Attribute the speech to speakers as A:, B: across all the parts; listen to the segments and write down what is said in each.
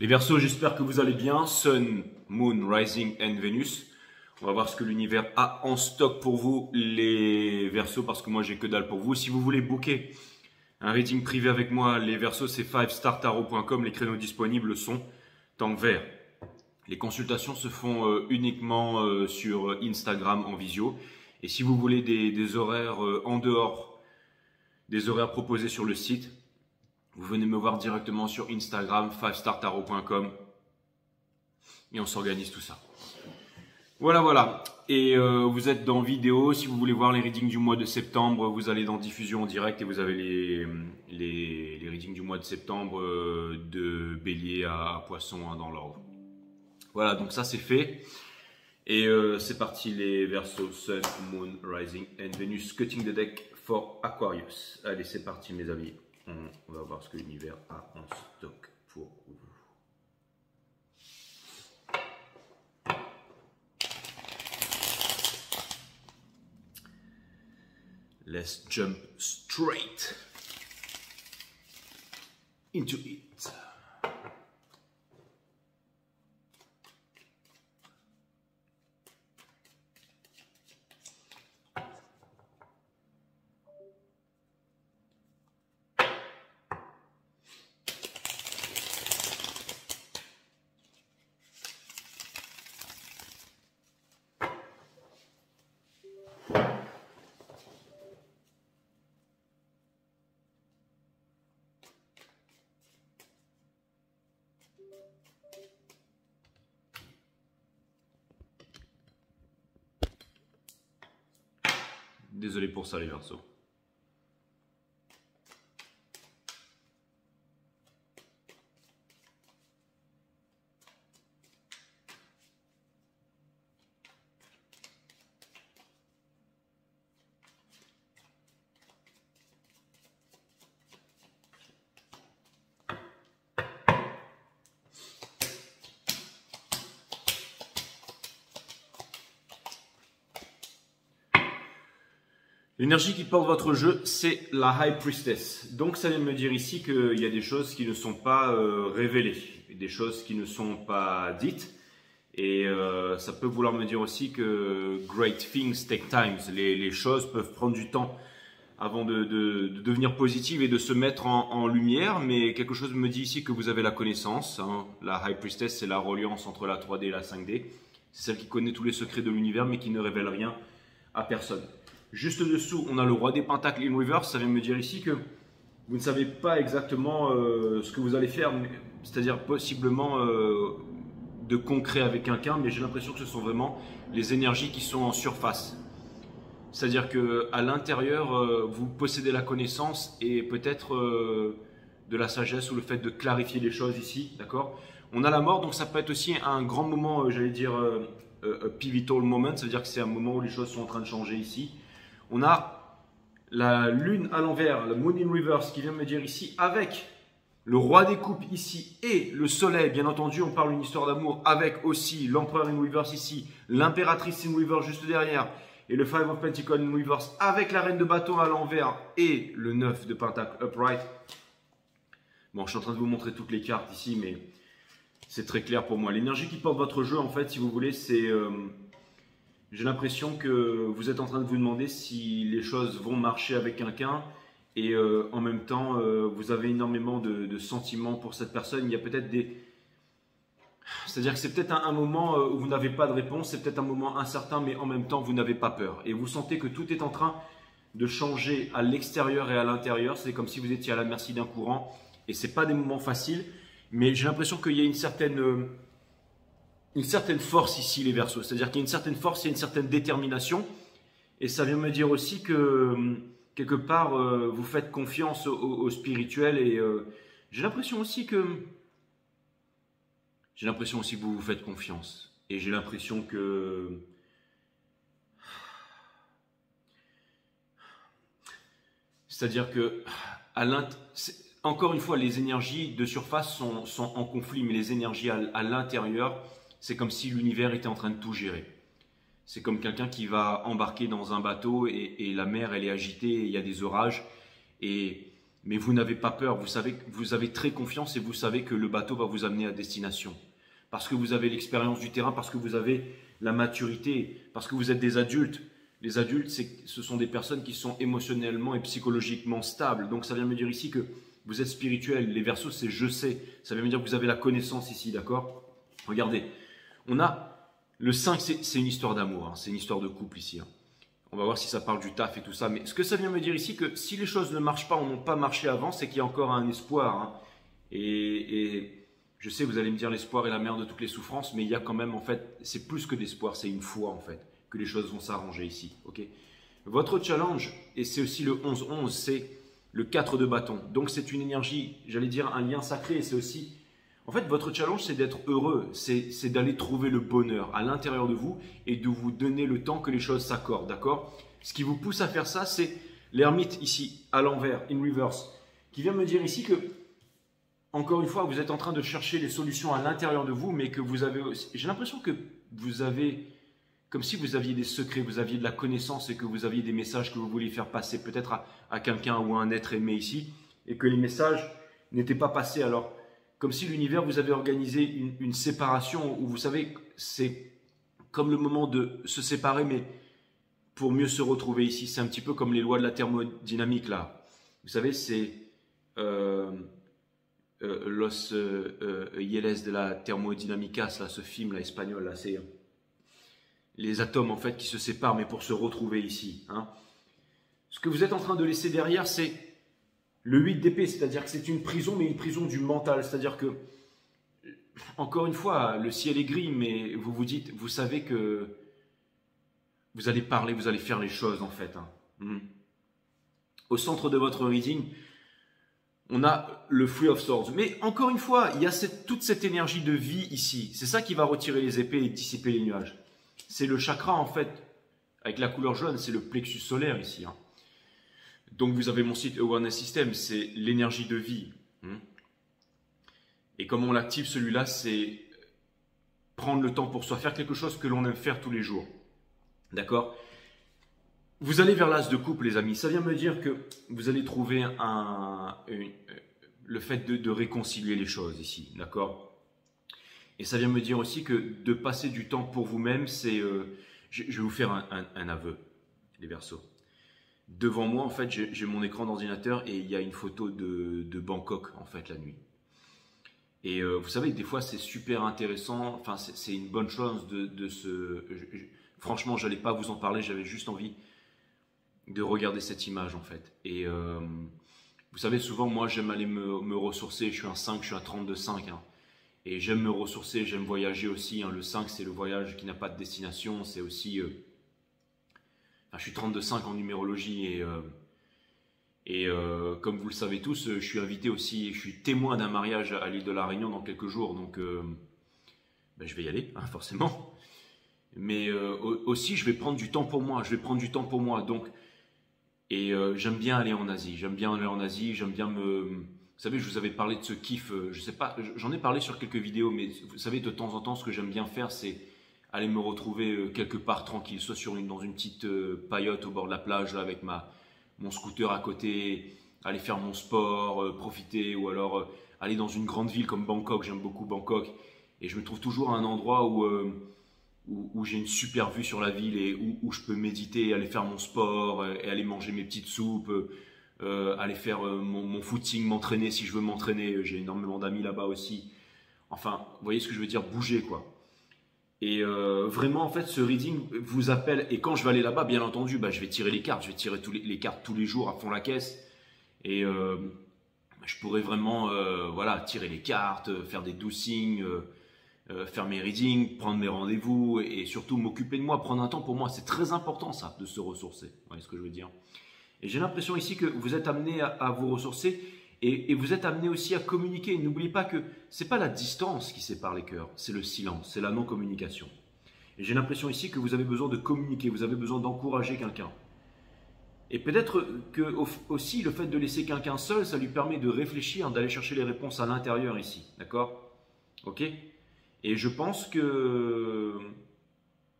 A: Les Verseaux, j'espère que vous allez bien. Sun, Moon, Rising and Venus. On va voir ce que l'univers a en stock pour vous, les Verseaux, parce que moi j'ai que dalle pour vous. Si vous voulez booker un reading privé avec moi, les Verseaux, c'est 5startarot.com. Les créneaux disponibles sont en vert. Les consultations se font uniquement sur Instagram en visio. Et si vous voulez des horaires en dehors des horaires proposés sur le site, vous venez me voir directement sur Instagram, 5startarot.com, et on s'organise tout ça. Voilà. Et vous êtes dans vidéo. Si vous voulez voir les readings du mois de septembre, vous allez dans diffusion en direct et vous avez les readings du mois de septembre de Bélier à Poisson dans l'ordre. Voilà, donc ça c'est fait. Et c'est parti, les Verseaux, Sun, Moon, Rising and Venus, cutting the deck for Aquarius. Allez, c'est parti mes amis. On va voir ce que l'univers a en stock pour vous. Let's jump straight into it. Désolé pour ça les Verseaux. L'énergie qui porte votre jeu, c'est la High Priestess. Donc ça vient de me dire ici qu'il y a des choses qui ne sont pas révélées, des choses qui ne sont pas dites. Et ça peut vouloir me dire aussi que great things take time. Les choses peuvent prendre du temps avant de devenir positives et de se mettre en lumière. Mais quelque chose me dit ici que vous avez la connaissance. Hein. La High Priestess, c'est la reliance entre la 3D et la 5D. C'est celle qui connaît tous les secrets de l'univers mais qui ne révèle rien à personne. Juste dessous, on a le roi des pentacles in reverse. Ça vient me dire ici que vous ne savez pas exactement ce que vous allez faire, c'est-à-dire possiblement de concret avec quelqu'un, mais j'ai l'impression que ce sont vraiment les énergies qui sont en surface. C'est-à-dire qu'à l'intérieur, vous possédez la connaissance et peut-être de la sagesse ou le fait de clarifier les choses ici, d'accord? On a la mort, donc ça peut être aussi un grand moment, j'allais dire, pivotal moment, ça veut dire que c'est un moment où les choses sont en train de changer ici. On a la lune à l'envers, le moon in reverse qui vient me dire ici avec le roi des coupes ici et le soleil. Bien entendu, on parle d'une histoire d'amour avec aussi l'empereur in reverse ici, l'impératrice in reverse juste derrière et le five of pentacles in reverse avec la reine de bâton à l'envers et le 9 de pentacle upright. Bon, je suis en train de vous montrer toutes les cartes ici, mais c'est très clair pour moi. L'énergie qui porte votre jeu, en fait, si vous voulez, c'est... j'ai l'impression que vous êtes en train de vous demander si les choses vont marcher avec quelqu'un et en même temps, vous avez énormément de sentiments pour cette personne. Il y a peut-être des... C'est-à-dire que c'est peut-être un moment où vous n'avez pas de réponse, c'est peut-être un moment incertain, mais en même temps, vous n'avez pas peur. Et vous sentez que tout est en train de changer à l'extérieur et à l'intérieur. C'est comme si vous étiez à la merci d'un courant. Et ce n'est pas des moments faciles, mais j'ai l'impression qu'il y a une certaine force ici, les Verseaux. C'est-à-dire qu'il y a une certaine force, il y a une certaine détermination. Et ça vient me dire aussi que, quelque part, vous faites confiance au spirituel. Et j'ai l'impression aussi que vous vous faites confiance. Et j'ai l'impression que... C'est-à-dire que, encore une fois, les énergies de surface sont en conflit, mais les énergies à l'intérieur, c'est comme si l'univers était en train de tout gérer. C'est comme quelqu'un qui va embarquer dans un bateau et la mer, elle est agitée, et il y a des orages. Et Mais vous n'avez pas peur, vous savez, vous avez très confiance et vous savez que le bateau va vous amener à destination. Parce que vous avez l'expérience du terrain, parce que vous avez la maturité, parce que vous êtes des adultes. Les adultes, ce sont des personnes qui sont émotionnellement et psychologiquement stables. Donc ça vient me dire ici que vous êtes spirituel. Les Verseaux, c'est je sais. Ça vient me dire que vous avez la connaissance ici, d'accord? Regardez, on a le 5, c'est une histoire d'amour, hein, c'est une histoire de couple ici. Hein. On va voir si ça parle du taf et tout ça. Mais ce que ça vient me dire ici, que si les choses ne marchent pas ou n'ont pas marché avant, c'est qu'il y a encore un espoir. Hein. Et je sais, vous allez me dire l'espoir est la mère de toutes les souffrances, mais il y a quand même, en fait, c'est plus que l'espoir, c'est une foi, en fait, que les choses vont s'arranger ici. Okay, votre challenge, et c'est aussi le 11-11, c'est le 4 de bâton. Donc c'est une énergie, j'allais dire un lien sacré, et c'est aussi... En fait, votre challenge, c'est d'être heureux, c'est d'aller trouver le bonheur à l'intérieur de vous et de vous donner le temps que les choses s'accordent, d'accord? Ce qui vous pousse à faire ça, c'est l'ermite ici, à l'envers, in reverse, qui vient me dire ici que, encore une fois, vous êtes en train de chercher les solutions à l'intérieur de vous, mais que vous avez aussi... J'ai l'impression que vous avez, comme si vous aviez des secrets, vous aviez de la connaissance et que vous aviez des messages que vous vouliez faire passer peut-être à quelqu'un ou à un être aimé ici, et que les messages n'étaient pas passés. Alors, comme si l'univers vous avait organisé une séparation où vous savez, c'est comme le moment de se séparer, mais pour mieux se retrouver ici. C'est un petit peu comme les lois de la thermodynamique là. Vous savez, c'est Los Yeles de la Thermodynamicas, là, ce film là, espagnol, là, c'est les atomes en fait qui se séparent, mais pour se retrouver ici. Hein. Ce que vous êtes en train de laisser derrière, c'est le 8 d'épée, c'est-à-dire que c'est une prison, mais une prison du mental. C'est-à-dire que, encore une fois, le ciel est gris, mais vous vous dites, vous savez que vous allez parler, vous allez faire les choses en fait. Hein. Au centre de votre reading, on a le Three of Swords. Mais encore une fois, il y a toute cette énergie de vie ici. C'est ça qui va retirer les épées et dissiper les nuages. C'est le chakra en fait, avec la couleur jaune, c'est le plexus solaire ici. Hein. Donc vous avez mon site Awareness System, c'est l'énergie de vie. Et comment on l'active celui-là, c'est prendre le temps pour soi, faire quelque chose que l'on aime faire tous les jours. D'accord? Vous allez vers l'as de coupe, les amis. Ça vient me dire que vous allez trouver le fait de réconcilier les choses ici. D'accord? Et ça vient me dire aussi que de passer du temps pour vous-même, c'est... je vais vous faire un aveu, les Verseaux. Devant moi, en fait, j'ai mon écran d'ordinateur et il y a une photo de Bangkok, en fait, la nuit. Et vous savez, des fois, c'est super intéressant. Enfin, c'est une bonne chose de se... franchement, je n'allais pas vous en parler, j'avais juste envie de regarder cette image, en fait. Et vous savez, souvent, moi, j'aime aller me ressourcer. Je suis un 5, je suis un 32-5. Hein. Et j'aime me ressourcer, j'aime voyager aussi. Hein. Le 5, c'est le voyage qui n'a pas de destination. C'est aussi... Enfin, je suis 32-5 en numérologie et comme vous le savez tous, je suis invité aussi, je suis témoin d'un mariage à l'île de la Réunion dans quelques jours, donc ben, je vais y aller, hein, forcément. Mais aussi, je vais prendre du temps pour moi, donc, et j'aime bien aller en Asie, j'aime bien me... Vous savez, je vous avais parlé de ce kiff, je sais pas, j'en ai parlé sur quelques vidéos, mais vous savez, de temps en temps, ce que j'aime bien faire, c'est aller me retrouver quelque part tranquille, soit dans une petite paillote au bord de la plage là, avec mon scooter à côté, aller faire mon sport, profiter, ou alors aller dans une grande ville comme Bangkok. J'aime beaucoup Bangkok et je me trouve toujours à un endroit où j'ai une super vue sur la ville et où je peux méditer, aller faire mon sport et aller manger mes petites soupes, aller faire mon footing, m'entraîner si je veux m'entraîner. J'ai énormément d'amis là-bas aussi. Enfin, vous voyez ce que je veux dire, bouger quoi. Et vraiment, en fait, ce reading vous appelle. Et quand je vais aller là-bas, bien entendu, bah, je vais tirer les cartes. Je vais tirer les cartes tous les jours à fond la caisse. Et je pourrais vraiment voilà, tirer les cartes, faire des doucings, faire mes readings, prendre mes rendez-vous et surtout m'occuper de moi, prendre un temps pour moi. C'est très important, ça, de se ressourcer. Vous voyez ce que je veux dire? Et j'ai l'impression ici que vous êtes amené à vous ressourcer. Et vous êtes amené aussi à communiquer. N'oubliez pas que ce n'est pas la distance qui sépare les cœurs, c'est le silence, c'est la non-communication. Et j'ai l'impression ici que vous avez besoin de communiquer, vous avez besoin d'encourager quelqu'un. Et peut-être que aussi le fait de laisser quelqu'un seul, ça lui permet de réfléchir, d'aller chercher les réponses à l'intérieur ici. D'accord? Ok? Et je pense que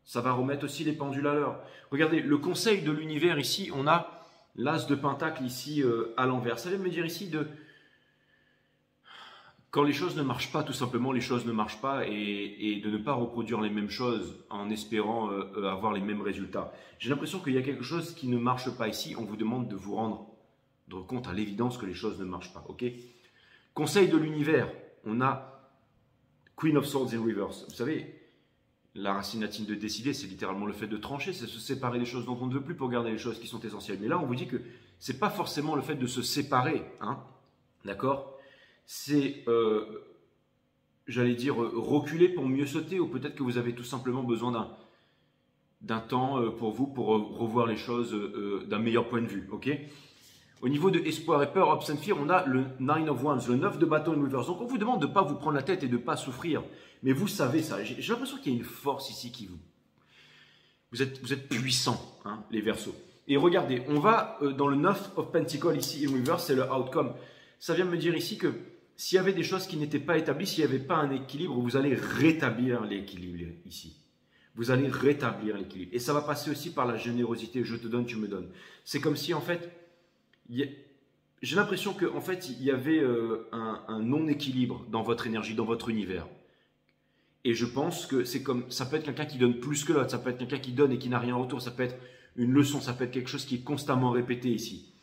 A: ça va remettre aussi les pendules à l'heure. Regardez, le conseil de l'univers ici, on a L'as de pentacle ici à l'envers. Ça vient me dire ici de quand les choses ne marchent pas, tout simplement, les choses ne marchent pas et de ne pas reproduire les mêmes choses en espérant avoir les mêmes résultats. J'ai l'impression qu'il y a quelque chose qui ne marche pas ici. On vous demande de vous rendre compte à l'évidence que les choses ne marchent pas. Ok? Conseil de l'univers. On a Queen of Swords in reverse. Vous savez, la racine latine de décider, c'est littéralement le fait de trancher, c'est se séparer des choses dont on ne veut plus pour garder les choses qui sont essentielles. Mais là, on vous dit que c'est pas forcément le fait de se séparer, hein, d'accord? C'est, j'allais dire, reculer pour mieux sauter, ou peut-être que vous avez tout simplement besoin d'un temps pour vous, pour revoir les choses d'un meilleur point de vue, ok? Au niveau de espoir et peur, hopes and fear, on a le 9 of Wands, le 9 de bâton in reverse. Donc on vous demande de ne pas vous prendre la tête et de ne pas souffrir. Mais vous savez ça. J'ai l'impression qu'il y a une force ici qui vous... Vous êtes puissants, hein, les Verseaux. Et regardez, on va dans le 9 of Pentacles ici in reverse, c'est le outcome. Ça vient me dire ici que s'il y avait des choses qui n'étaient pas établies, s'il n'y avait pas un équilibre, vous allez rétablir l'équilibre ici. Vous allez rétablir l'équilibre. Et ça va passer aussi par la générosité. Je te donne, tu me donnes. C'est comme si en fait... J'ai l'impression qu'en fait, il y avait un non-équilibre dans votre énergie, dans votre univers. Et je pense que c'est comme, ça peut être quelqu'un qui donne plus que l'autre, ça peut être quelqu'un qui donne et qui n'a rien en retour, ça peut être une leçon, ça peut être quelque chose qui est constamment répété ici.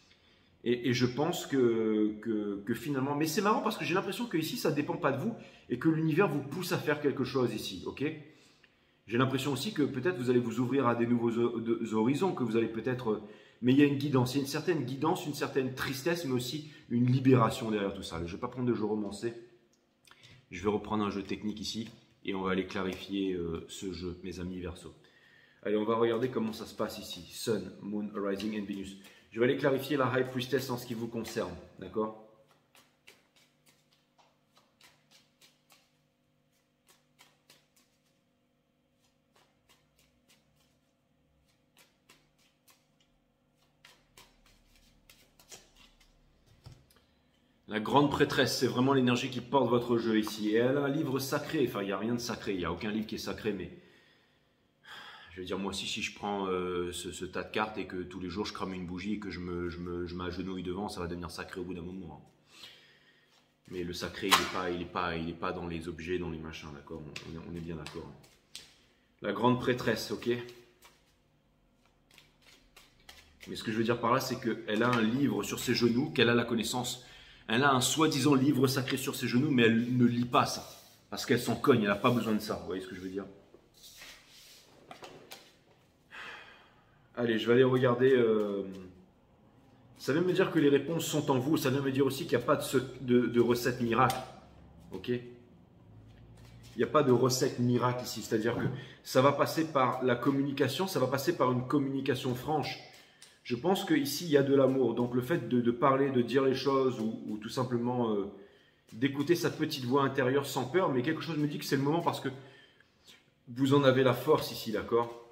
A: Et je pense que finalement, mais c'est marrant parce que j'ai l'impression que ici, ça ne dépend pas de vous et que l'univers vous pousse à faire quelque chose ici, ok? J'ai l'impression aussi que peut-être vous allez vous ouvrir à des nouveaux horizons, que vous allez peut-être... Mais il y a une guidance, il y a une certaine guidance, une certaine tristesse, mais aussi une libération derrière tout ça. Je ne vais pas prendre de jeu romancé. Je vais reprendre un jeu technique ici et on va aller clarifier ce jeu, mes amis Verseaux. Allez, on va regarder comment ça se passe ici. Sun, Moon, Rising and Venus. Je vais aller clarifier la High Priestess en ce qui vous concerne. D'accord ? La grande prêtresse, c'est vraiment l'énergie qui porte votre jeu ici. Et elle a un livre sacré. Enfin, il n'y a rien de sacré. Il n'y a aucun livre qui est sacré. Mais je veux dire, moi aussi, si je prends ce tas de cartes et que tous les jours je crame une bougie et que je m'agenouille devant, ça va devenir sacré au bout d'un moment. Mais le sacré, il est pas dans les objets, dans les machins, d'accord? On est bien d'accord. La grande prêtresse, ok? Mais ce que je veux dire par là, c'est qu'elle a un livre sur ses genoux, qu'elle a la connaissance. Elle a un soi-disant livre sacré sur ses genoux, mais elle ne lit pas ça. Parce qu'elle s'en cogne, elle n'a pas besoin de ça. Vous voyez ce que je veux dire? Allez, je vais aller regarder. Ça vient me dire que les réponses sont en vous. Ça vient me dire aussi qu'il n'y a pas de recette miracle. Ok? Il n'y a pas de recette miracle ici. C'est-à-dire que ça va passer par la communication, ça va passer par une communication franche. Je pense qu'ici, il y a de l'amour. Donc, le fait de parler, de dire les choses ou tout simplement d'écouter sa petite voix intérieure sans peur. Mais quelque chose me dit que c'est le moment parce que vous en avez la force ici, d'accord?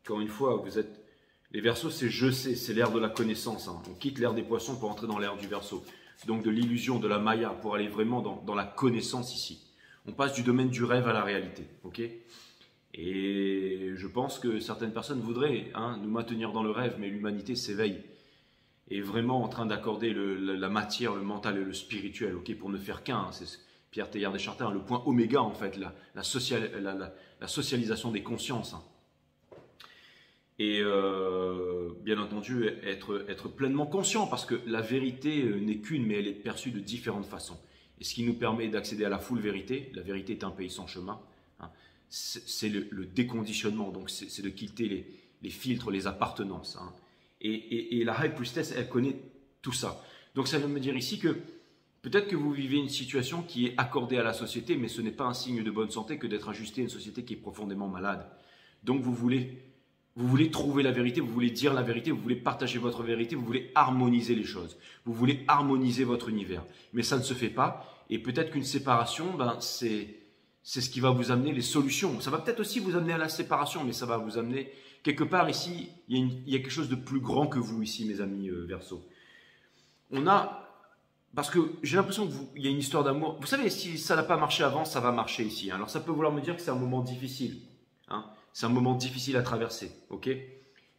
A: Encore une fois, vous êtes... Les Verseaux, c'est je sais, c'est l'ère de la connaissance. Hein. On quitte l'ère des poissons pour entrer dans l'ère du Verseau. Donc de l'illusion, de la Maya, pour aller vraiment dans la connaissance ici. On passe du domaine du rêve à la réalité, ok? Et je pense que certaines personnes voudraient nous maintenir dans le rêve, mais l'humanité s'éveille. Est vraiment en train d'accorder la matière, le mental et le spirituel, ok? Pour ne faire qu'un. C'est Pierre Teilhard de Chardin, le point oméga en fait, la socialisation des consciences. Hein. Et bien entendu, être pleinement conscient, parce que la vérité n'est qu'une, mais elle est perçue de différentes façons. Et ce qui nous permet d'accéder à la full vérité, la vérité est un pays sans chemin, hein, c'est le déconditionnement, donc c'est de quitter les filtres, les appartenances. Hein. Et la High Priestess, elle connaît tout ça. Donc ça veut me dire ici que peut-être que vous vivez une situation qui est accordée à la société, mais ce n'est pas un signe de bonne santé que d'être ajusté à une société qui est profondément malade. Donc vous voulez trouver la vérité, vous voulez dire la vérité, vous voulez partager votre vérité, vous voulez harmoniser les choses. Vous voulez harmoniser votre univers. Mais ça ne se fait pas. Et peut-être qu'une séparation, c'est ce qui va vous amener les solutions. Ça va peut-être aussi vous amener à la séparation, mais ça va vous amener... Quelque part ici, il y a quelque chose de plus grand que vous ici, mes amis Verseaux. On a parce que j'ai l'impression qu'il y a une histoire d'amour. Vous savez, si ça n'a pas marché avant, ça va marcher ici. Hein. Alors ça peut vouloir me dire que c'est un moment difficile. Hein. C'est un moment difficile à traverser. Ok. Et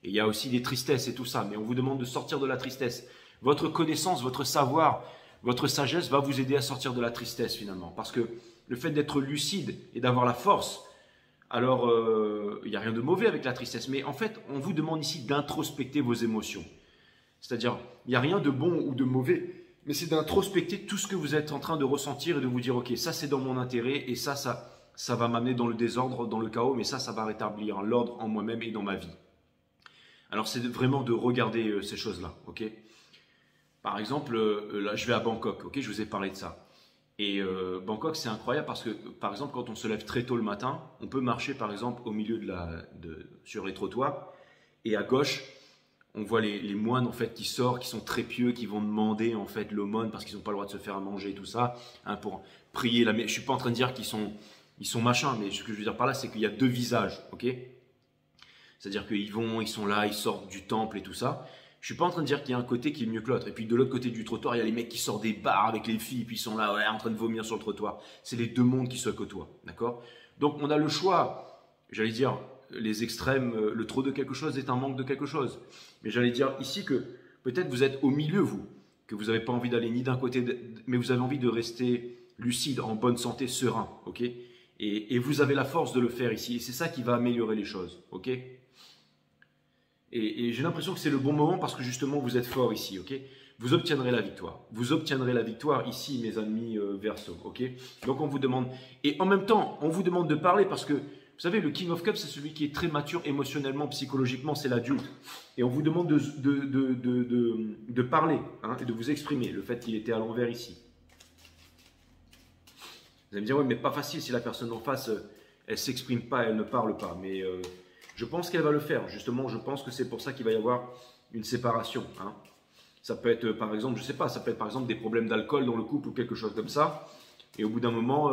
A: il y a aussi des tristesses et tout ça. Mais on vous demande de sortir de la tristesse. Votre connaissance, votre savoir, votre sagesse va vous aider à sortir de la tristesse finalement. Parce que le fait d'être lucide et d'avoir la force, alors il n'y a rien de mauvais avec la tristesse. Mais en fait, on vous demande ici d'introspecter vos émotions. C'est-à-dire, il n'y a rien de bon ou de mauvais. Mais c'est d'introspecter tout ce que vous êtes en train de ressentir et de vous dire, ok, ça c'est dans mon intérêt et ça va m'amener dans le désordre, dans le chaos, mais ça va rétablir l'ordre en moi-même et dans ma vie. Alors c'est vraiment de regarder ces choses-là, ok. Par exemple, là je vais à Bangkok, ok, je vous ai parlé de ça. Et Bangkok c'est incroyable parce que, par exemple, quand on se lève très tôt le matin, on peut marcher par exemple au milieu sur les trottoirs et à gauche, on voit les moines en fait qui sortent, qui sont très pieux, qui vont demander en fait l'aumône parce qu'ils n'ont pas le droit de se faire à manger et tout ça, hein, pour prier. Je suis pas en train de dire qu'ils sont machins, mais ce que je veux dire par là, c'est qu'il y a deux visages, ok. C'est-à-dire ils sont là, ils sortent du temple et tout ça. Je suis pas en train de dire qu'il y a un côté qui est mieux que l'autre. Et puis de l'autre côté du trottoir, il y a les mecs qui sortent des bars avec les filles, puis ils sont là, ouais, en train de vomir sur le trottoir. C'est les deux mondes qui se côtoient, d'accord. Donc on a le choix, j'allais dire, les extrêmes, le trop de quelque chose est un manque de quelque chose. Mais j'allais dire ici que peut-être vous êtes au milieu, vous, que vous n'avez pas envie d'aller ni d'un côté, mais vous avez envie de rester lucide, en bonne santé, serein, ok. Et vous avez la force de le faire ici, et c'est ça qui va améliorer les choses, ok. Et j'ai l'impression que c'est le bon moment parce que justement vous êtes fort ici, ok. Vous obtiendrez la victoire. Vous obtiendrez la victoire ici, mes amis Verseau, ok. Donc on vous demande, et en même temps, on vous demande de parler parce que vous savez, le King of Cups, c'est celui qui est très mature émotionnellement, psychologiquement, c'est l'adulte. Et on vous demande de parler, hein, et de vous exprimer. Le fait qu'il était à l'envers ici. Vous allez me dire, oui, mais pas facile si la personne en face, elle ne s'exprime pas, elle ne parle pas. Mais je pense qu'elle va le faire. Justement, je pense que c'est pour ça qu'il va y avoir une séparation. Hein. Ça peut être, par exemple, je ne sais pas, ça peut être par exemple des problèmes d'alcool dans le couple ou quelque chose comme ça. Et au bout d'un moment,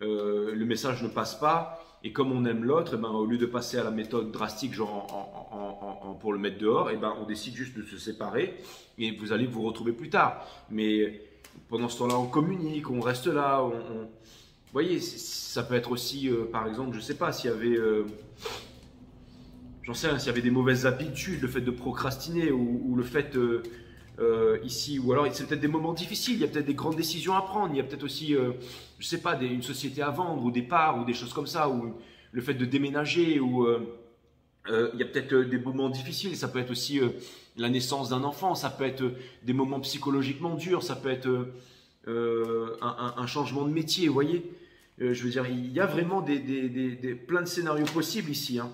A: le message ne passe pas. Et comme on aime l'autre, eh ben, au lieu de passer à la méthode drastique, genre pour le mettre dehors, eh ben, on décide juste de se séparer et vous allez vous retrouver plus tard. Mais pendant ce temps-là, on communique, on reste là. Vous voyez, ça peut être aussi, par exemple, je ne sais pas, s'il y avait, j'en sais rien, s'il y avait des mauvaises habitudes, le fait de procrastiner ou le fait ici, ou alors c'est peut-être des moments difficiles, il y a peut-être des grandes décisions à prendre, il y a peut-être aussi, je sais pas, une société à vendre ou des parts ou des choses comme ça, ou le fait de déménager, ou il y a peut-être des moments difficiles, ça peut être aussi la naissance d'un enfant, ça peut être des moments psychologiquement durs, ça peut être un changement de métier, vous voyez. Je veux dire, il y a vraiment plein de scénarios possibles ici, hein.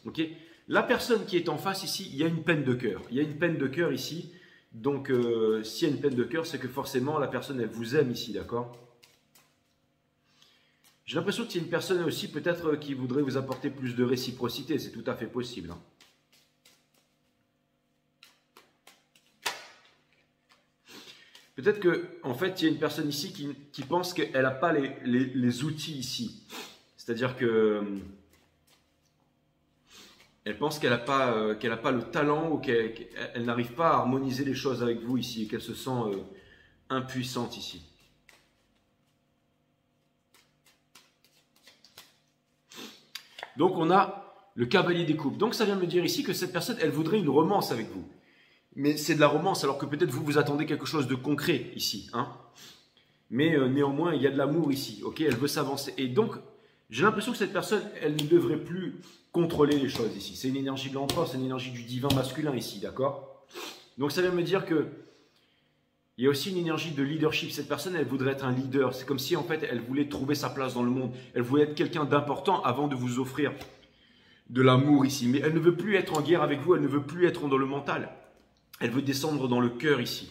A: Ok. La personne qui est en face ici, il y a une peine de cœur, il y a une peine de cœur ici. Donc, s'il y a une peine de cœur, c'est que forcément, la personne, elle vous aime ici, d'accord? J'ai l'impression que c'est une personne aussi, peut-être, qui voudrait vous apporter plus de réciprocité. C'est tout à fait possible. Hein. Peut-être qu'en fait, il y a une personne ici qui pense qu'elle n'a pas les outils ici. C'est-à-dire que elle pense qu'elle n'a pas le talent ou qu'elle n'arrive pas à harmoniser les choses avec vous ici et qu'elle se sent impuissante ici. Donc on a le cavalier des coupes. Donc ça vient me dire ici que cette personne, elle voudrait une romance avec vous. Mais c'est de la romance alors que peut-être vous attendez quelque chose de concret ici. Hein. Mais néanmoins, il y a de l'amour ici. Ok, elle veut s'avancer. Et donc, j'ai l'impression que cette personne, elle ne devrait plus contrôler les choses ici. C'est une énergie de l'empereur, c'est une énergie du divin masculin ici, d'accord? Donc ça vient me dire que il y a aussi une énergie de leadership. Cette personne, elle voudrait être un leader. C'est comme si en fait, elle voulait trouver sa place dans le monde. Elle voulait être quelqu'un d'important avant de vous offrir de l'amour ici. Mais elle ne veut plus être en guerre avec vous, elle ne veut plus être dans le mental. Elle veut descendre dans le cœur ici.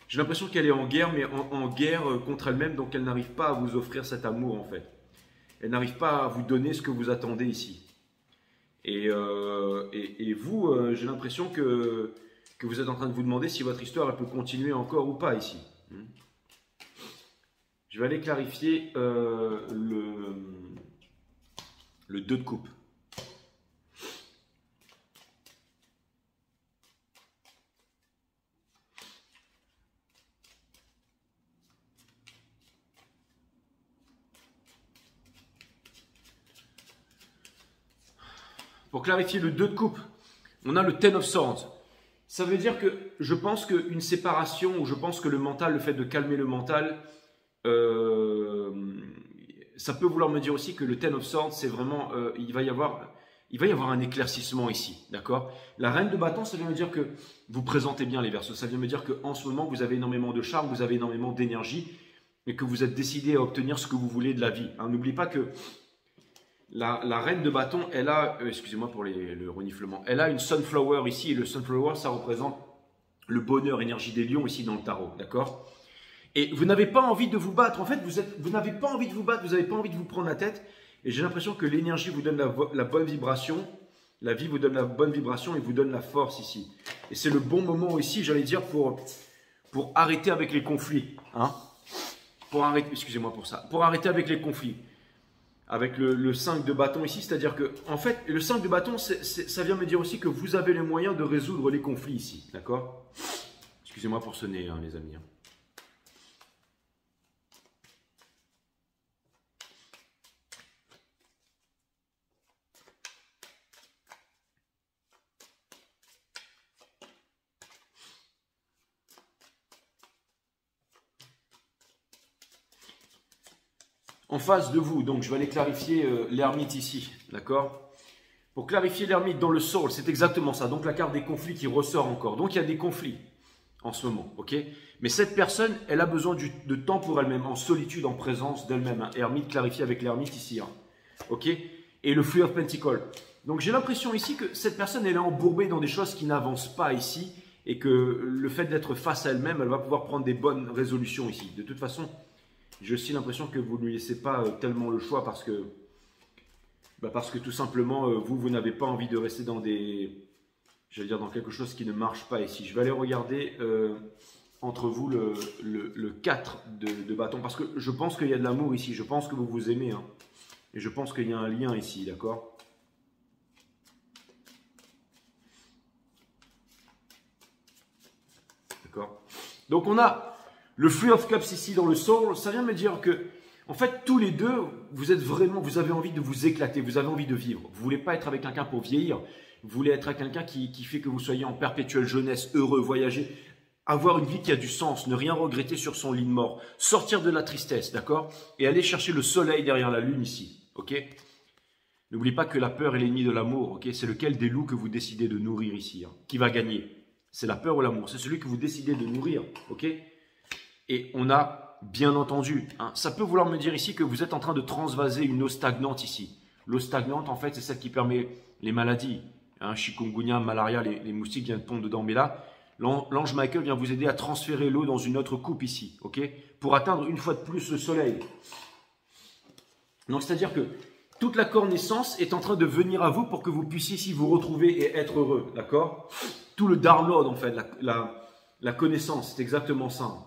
A: J'ai l'impression qu'elle est en guerre, mais en guerre contre elle-même, donc elle n'arrive pas à vous offrir cet amour en fait. Elle n'arrive pas à vous donner ce que vous attendez ici. Et vous, j'ai l'impression que vous êtes en train de vous demander si votre histoire elle peut continuer encore ou pas ici. Je vais aller clarifier le 2 de coupe. Pour clarifier le 2 de coupe, on a le Ten of Swords. Ça veut dire que je pense qu'une séparation, ou je pense que le mental, le fait de calmer le mental, ça peut vouloir me dire aussi que le Ten of Swords, c'est vraiment, il va y avoir un éclaircissement ici, d'accord? La reine de bâton, ça vient me dire que vous présentez bien les Verseaux. Ça vient me dire qu'en ce moment, vous avez énormément de charme, vous avez énormément d'énergie, et que vous êtes décidé à obtenir ce que vous voulez de la vie. Hein, n'oubliez pas que la reine de bâton, elle a, excusez-moi pour le reniflement, elle a une sunflower ici, et le sunflower, ça représente le bonheur, énergie des lions ici dans le tarot, d'accord? Et vous n'avez pas envie de vous battre, en fait, vous n'avez pas envie de vous battre, vous n'avez pas envie de vous prendre la tête, et j'ai l'impression que l'énergie vous donne la bonne vibration, la vie vous donne la bonne vibration et vous donne la force ici. Et c'est le bon moment ici, j'allais dire, pour arrêter avec les conflits, hein? Excusez-moi pour ça, pour arrêter avec les conflits. Avec le 5 de bâton ici, c'est-à-dire que, en fait, le 5 de bâton, ça vient me dire aussi que vous avez les moyens de résoudre les conflits ici, d'accord? Excusez-moi pour ce nez, hein, les amis. En face de vous, donc je vais aller clarifier l'ermite ici, d'accord? Pour clarifier l'ermite dans le soul, c'est exactement ça. Donc la carte des conflits qui ressort encore. Donc il y a des conflits en ce moment, ok? Mais cette personne, elle a besoin de temps pour elle-même, en solitude, en présence d'elle-même. Hein. Ermite clarifié avec l'ermite ici, hein. Ok? Et le Three of Pentacles. Donc j'ai l'impression ici que cette personne, elle est embourbée dans des choses qui n'avancent pas ici et que le fait d'être face à elle-même, elle va pouvoir prendre des bonnes résolutions ici. De toute façon, j'ai aussi l'impression que vous ne lui laissez pas tellement le choix parce que tout simplement, vous n'avez pas envie de rester dans j'allais dire dans quelque chose qui ne marche pas ici. Je vais aller regarder entre vous le 4 de bâton parce que je pense qu'il y a de l'amour ici. Je pense que vous vous aimez. Hein, et je pense qu'il y a un lien ici, d'accord? D'accord. Donc on a le Three of Cups ici dans le soul, ça vient me dire que, en fait, tous les deux, vous avez envie de vous éclater, vous avez envie de vivre. Vous voulez pas être avec quelqu'un pour vieillir, vous voulez être avec quelqu'un qui fait que vous soyez en perpétuelle jeunesse, heureux, voyager, avoir une vie qui a du sens, ne rien regretter sur son lit de mort, sortir de la tristesse, d'accord? Et aller chercher le soleil derrière la lune ici, ok? N'oubliez pas que la peur est l'ennemi de l'amour, ok? C'est lequel des loups que vous décidez de nourrir ici, hein? Qui va gagner? C'est la peur ou l'amour? C'est celui que vous décidez de nourrir, ok? Et on a, bien entendu, hein, ça peut vouloir me dire ici que vous êtes en train de transvaser une eau stagnante ici. L'eau stagnante, en fait, c'est celle qui permet les maladies. Hein, chikungunya, malaria, les moustiques viennent tomber dedans. Mais là, l'ange Michael vient vous aider à transférer l'eau dans une autre coupe ici, ok? Pour atteindre une fois de plus le soleil. Donc, c'est-à-dire que toute la connaissance est en train de venir à vous pour que vous puissiez ici vous retrouver et être heureux, d'accord? Tout le download, en fait, la connaissance, c'est exactement ça.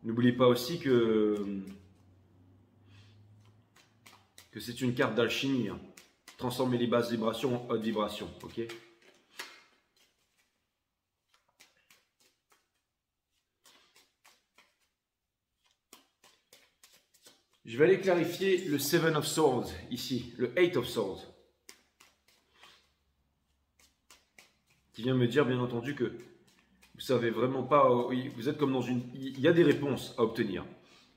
A: N'oubliez pas aussi que c'est une carte d'alchimie. Hein. Transformer les basses vibrations en hautes vibrations. Ok? Je vais aller clarifier le Seven of Swords ici, le Eight of Swords. Qui vient me dire bien entendu que vous savez vraiment pas, vous êtes comme dans il y a des réponses à obtenir.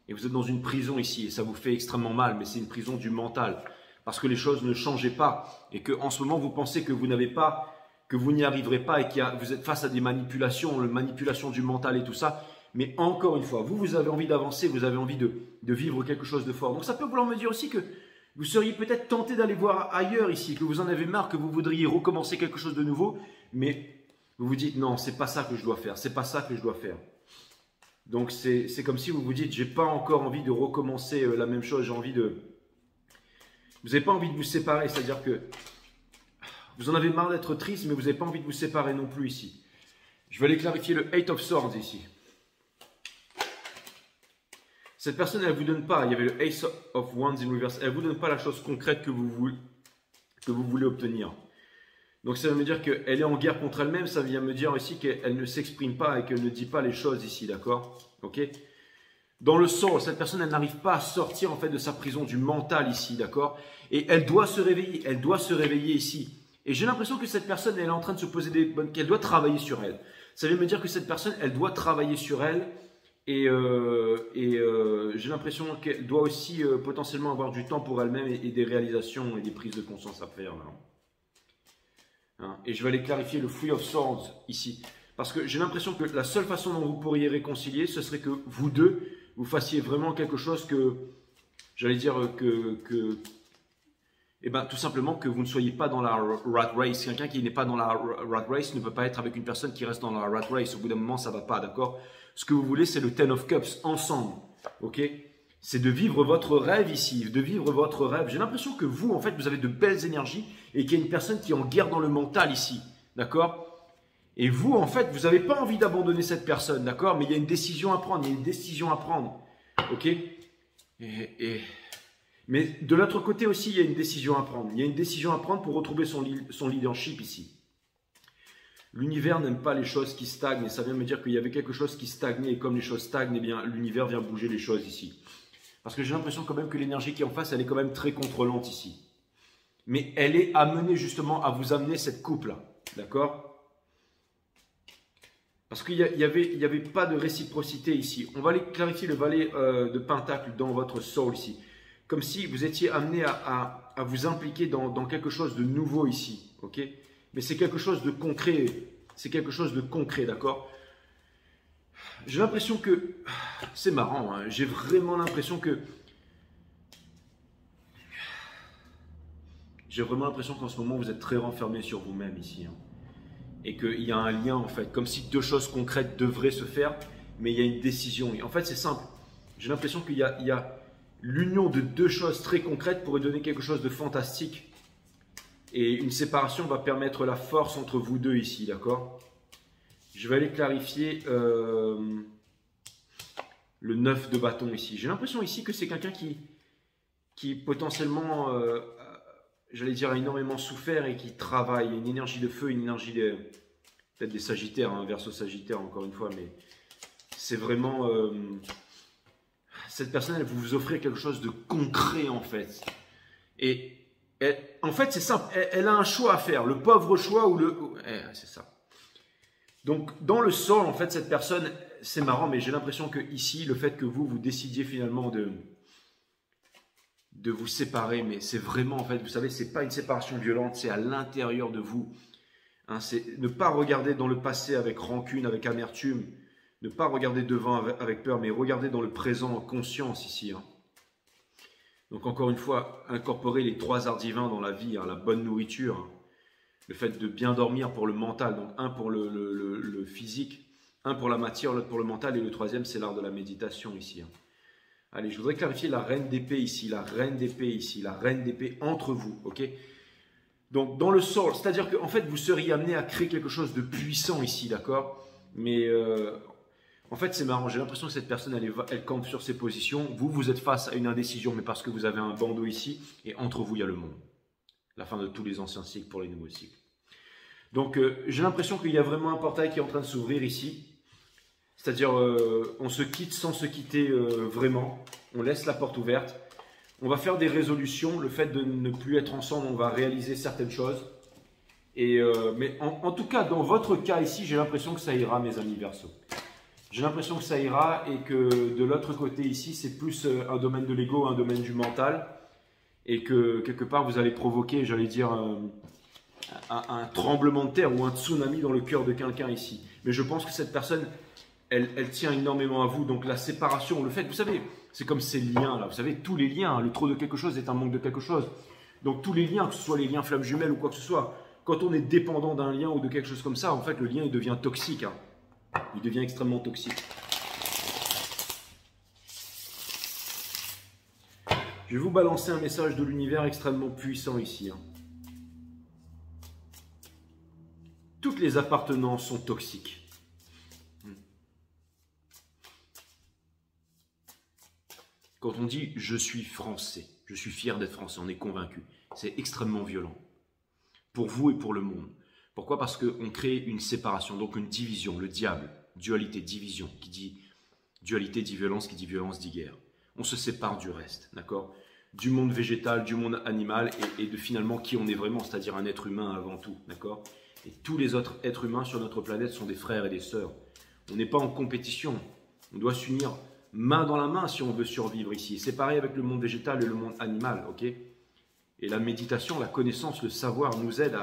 A: Et vous êtes dans une prison ici, et ça vous fait extrêmement mal, mais c'est une prison du mental. Parce que les choses ne changeaient pas, et qu'en ce moment, vous pensez que vous n'avez pas, que vous n'y arriverez pas, et que vous êtes face à des manipulations, la manipulation du mental et tout ça. Mais encore une fois, vous avez envie d'avancer, vous avez envie de vivre quelque chose de fort. Donc ça peut vouloir me dire aussi que vous seriez peut-être tenté d'aller voir ailleurs ici, que vous en avez marre, que vous voudriez recommencer quelque chose de nouveau, mais vous vous dites, non, c'est pas ça que je dois faire, c'est pas ça que je dois faire. Donc, c'est comme si vous vous dites, j'ai pas encore envie de recommencer la même chose, j'ai envie de... Vous n'avez pas envie de vous séparer, c'est-à-dire que vous en avez marre d'être triste, mais vous n'avez pas envie de vous séparer non plus ici. Je vais aller clarifier le Eight of Swords ici. Cette personne, elle ne vous donne pas, il y avait le Ace of Wands in reverse, elle ne vous donne pas la chose concrète que vous voulez obtenir. Donc ça veut me dire qu'elle est en guerre contre elle-même, ça vient me dire aussi qu'elle ne s'exprime pas et qu'elle ne dit pas les choses ici, d'accord? Ok? Dans le soul, cette personne, elle n'arrive pas à sortir en fait de sa prison du mental ici, d'accord? Et elle doit se réveiller, ici. Et j'ai l'impression que cette personne, elle est en train de se poser des bonnes, qu'elle doit travailler sur elle. Ça veut me dire que cette personne, elle doit travailler sur elle. Et j'ai l'impression qu'elle doit aussi potentiellement avoir du temps pour elle-même et des réalisations et des prises de conscience à faire. Là. Hein? Et je vais aller clarifier le Free of Swords ici. Parce que j'ai l'impression que la seule façon dont vous pourriez réconcilier, ce serait que vous deux, vous fassiez vraiment quelque chose que, j'allais dire eh ben, tout simplement que vous ne soyez pas dans la rat race. Quelqu'un qui n'est pas dans la rat race ne peut pas être avec une personne qui reste dans la rat race. Au bout d'un moment, ça ne va pas, d'accord? Ce que vous voulez, c'est le Ten of Cups ensemble, ok? C'est de vivre votre rêve ici, de vivre votre rêve. J'ai l'impression que vous, en fait, vous avez de belles énergies et qu'il y a une personne qui est en guerre dans le mental ici, d'accord? Et vous, en fait, vous n'avez pas envie d'abandonner cette personne, d'accord? Mais il y a une décision à prendre, ok? Mais de l'autre côté aussi, il y a une décision à prendre. Il y a une décision à prendre pour retrouver son leadership ici. L'univers n'aime pas les choses qui stagnent et ça vient me dire qu'il y avait quelque chose qui stagnait et comme les choses stagnent, eh bien l'univers vient bouger les choses ici. Parce que j'ai l'impression quand même que l'énergie qui est en face, elle est quand même très contrôlante ici. Mais elle est amenée justement à vous amener cette coupe-là, d'accord? Parce qu'il n'y avait pas de réciprocité ici. On va aller clarifier le valet de Pentacle dans votre soul ici. Comme si vous étiez amené à vous impliquer dans quelque chose de nouveau ici, ok? Mais c'est quelque chose de concret, d'accord? J'ai l'impression que, c'est marrant, hein, j'ai vraiment l'impression que, qu'en ce moment vous êtes très renfermé sur vous-même ici, hein, et qu'il y a un lien en fait, comme si deux choses concrètes devraient se faire, mais il y a une décision. Et en fait c'est simple, j'ai l'impression qu'il y a l'union de deux choses très concrètes pourrait donner quelque chose de fantastique. Et une séparation va permettre la force entre vous deux ici, d'accord? Je vais aller clarifier le 9 de bâton ici. J'ai l'impression ici que c'est quelqu'un qui potentiellement, j'allais dire, a énormément souffert et qui travaille. Il y a une énergie de feu, une énergie peut-être des sagittaires, un verso sagittaire encore une fois, mais c'est vraiment... cette personne, elle vous offrir quelque chose de concret en fait. Et en fait, c'est simple, elle a un choix à faire, le pauvre choix ou le... c'est ça. Donc, dans le sol, en fait, cette personne, c'est marrant, mais j'ai l'impression que ici, le fait que vous décidiez finalement de vous séparer, mais c'est vraiment, en fait, vous savez, c'est pas une séparation violente, c'est à l'intérieur de vous. Hein, c'est ne pas regarder dans le passé avec rancune, avec amertume, ne pas regarder devant avec peur, mais regarder dans le présent en conscience ici. Hein. Donc encore une fois, incorporer les 3 arts divins dans la vie, hein, la bonne nourriture, hein, le fait de bien dormir pour le mental, donc un pour le physique, un pour la matière, l'autre pour le mental, et le troisième c'est l'art de la méditation ici. Hein. Allez, je voudrais clarifier la reine d'épée ici, la reine d'épée entre vous, ok? Donc dans le soul, c'est-à-dire qu'en fait vous seriez amené à créer quelque chose de puissant ici, d'accord? Mais... en fait, c'est marrant, j'ai l'impression que cette personne, elle campe sur ses positions. Vous êtes face à une indécision, mais parce que vous avez un bandeau ici, et entre vous, il y a le monde. La fin de tous les anciens cycles pour les nouveaux cycles. Donc, j'ai l'impression qu'il y a vraiment un portail qui est en train de s'ouvrir ici. C'est-à-dire, on se quitte sans se quitter vraiment. On laisse la porte ouverte. On va faire des résolutions. Le fait de ne plus être ensemble, on va réaliser certaines choses. Mais en tout cas, dans votre cas ici, j'ai l'impression que ça ira, mes amis Verseaux. J'ai l'impression que ça ira et que de l'autre côté ici, c'est plus un domaine de l'ego, un domaine du mental. Et que quelque part, vous allez provoquer, j'allais dire, un tremblement de terre ou un tsunami dans le cœur de quelqu'un ici. Mais je pense que cette personne, elle tient énormément à vous. Donc la séparation, le fait, vous savez, c'est comme ces liens là. Vous savez, tous les liens, le trop de quelque chose est un manque de quelque chose. Donc tous les liens, que ce soit les liens flammes jumelles ou quoi que ce soit, quand on est dépendant d'un lien ou de quelque chose comme ça, en fait, le lien il devient toxique. Hein. Il devient extrêmement toxique. Je vais vous balancer un message de l'univers extrêmement puissant ici. Hein. Toutes les appartenances sont toxiques. Quand on dit « je suis français », je suis fier d'être français, on est convaincu. C'est extrêmement violent. Pour vous et pour le monde. Pourquoi? Parce qu'on crée une séparation, donc une division, le diable, dualité, division, qui dit Dualité dit violence, qui dit violence dit guerre. On se sépare du reste, d'accord? Du monde végétal, du monde animal et de finalement qui on est vraiment, c'est-à-dire un être humain avant tout, d'accord? Et tous les autres êtres humains sur notre planète sont des frères et des sœurs. On n'est pas en compétition. On doit s'unir main dans la main si on veut survivre ici. C'est pareil avec le monde végétal et le monde animal, ok? Et la méditation, la connaissance, le savoir nous aide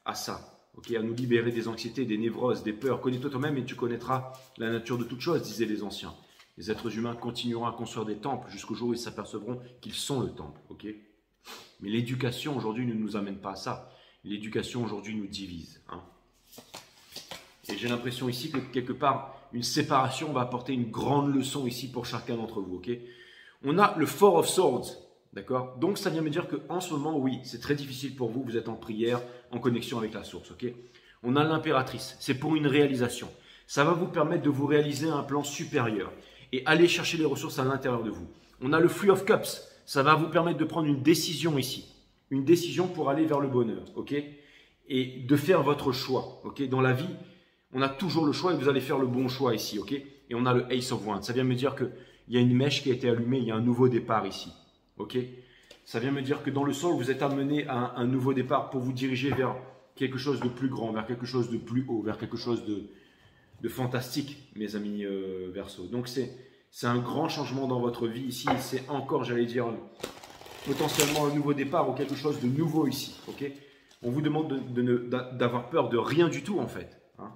A: à ça, ok? À nous libérer des anxiétés, des névroses, des peurs. Connais-toi toi-même et tu connaîtras la nature de toute chose, disaient les anciens. Les êtres humains continueront à construire des temples jusqu'au jour où ils s'apercevront qu'ils sont le temple, ok? Mais l'éducation aujourd'hui ne nous amène pas à ça. L'éducation aujourd'hui nous divise, hein? Et j'ai l'impression ici que quelque part, une séparation va apporter une grande leçon ici pour chacun d'entre vous, ok? On a le Four of Swords, d'accord? Donc ça vient me dire qu'en ce moment, oui, c'est très difficile pour vous, vous êtes en prière, en connexion avec la source, ok? On a l'impératrice, c'est pour une réalisation. Ça va vous permettre de vous réaliser à un plan supérieur et aller chercher les ressources à l'intérieur de vous. On a le Three of Cups, ça va vous permettre de prendre une décision ici. Une décision pour aller vers le bonheur, ok? Et de faire votre choix, ok? Dans la vie, on a toujours le choix et vous allez faire le bon choix ici, ok? Et on a le Ace of Wands. Ça vient me dire qu'il y a une mèche qui a été allumée, il y a un nouveau départ ici, ok? Ça vient me dire que dans le sol, vous êtes amené à un nouveau départ pour vous diriger vers quelque chose de plus grand, vers quelque chose de plus haut, vers quelque chose de fantastique, mes amis Verseau. Donc c'est un grand changement dans votre vie ici. C'est encore, j'allais dire, potentiellement un nouveau départ ou quelque chose de nouveau ici, ok? On vous demande d'avoir peur de rien du tout en fait, hein?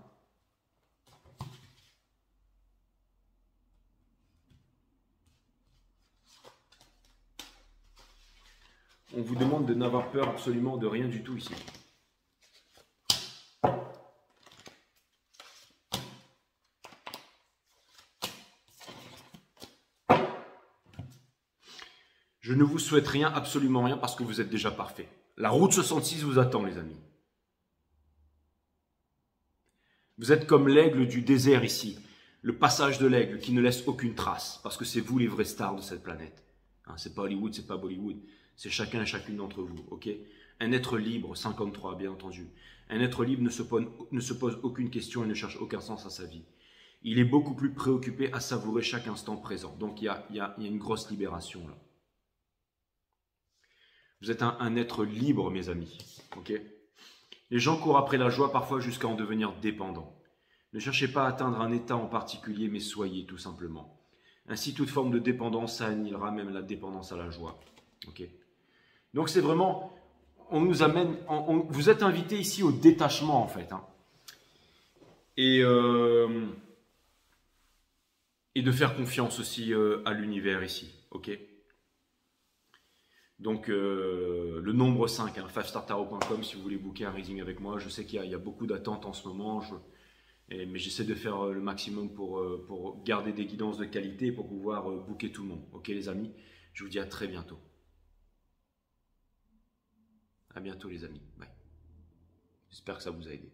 A: On vous demande de n'avoir peur absolument de rien du tout ici. Je ne vous souhaite rien, absolument rien, parce que vous êtes déjà parfait. La route 66 vous attend, les amis. Vous êtes comme l'aigle du désert ici. Le passage de l'aigle qui ne laisse aucune trace, parce que c'est vous les vrais stars de cette planète. Hein, c'est pas Hollywood, c'est pas Bollywood. C'est chacun et chacune d'entre vous, ok? Un être libre, 53, bien entendu. Un être libre ne se pose aucune question et ne cherche aucun sens à sa vie. Il est beaucoup plus préoccupé à savourer chaque instant présent. Donc il y a une grosse libération là. Vous êtes un être libre, mes amis, ok? Les gens courent après la joie parfois jusqu'à en devenir dépendants. Ne cherchez pas à atteindre un état en particulier, mais soyez tout simplement. Ainsi, toute forme de dépendance, ça annihilera même la dépendance à la joie. Okay. Donc c'est vraiment, on nous amène, vous êtes invités ici au détachement en fait. Hein. Et de faire confiance aussi à l'univers ici. Ok. Donc le nombre 5, hein, 5startarot.com si vous voulez booker un reading avec moi. Je sais qu'il y a beaucoup d'attentes en ce moment. Mais j'essaie de faire le maximum pour garder des guidances de qualité et pour pouvoir booker tout le monde. Ok les amis, je vous dis à très bientôt. À bientôt les amis. Bye. J'espère que ça vous a aidé.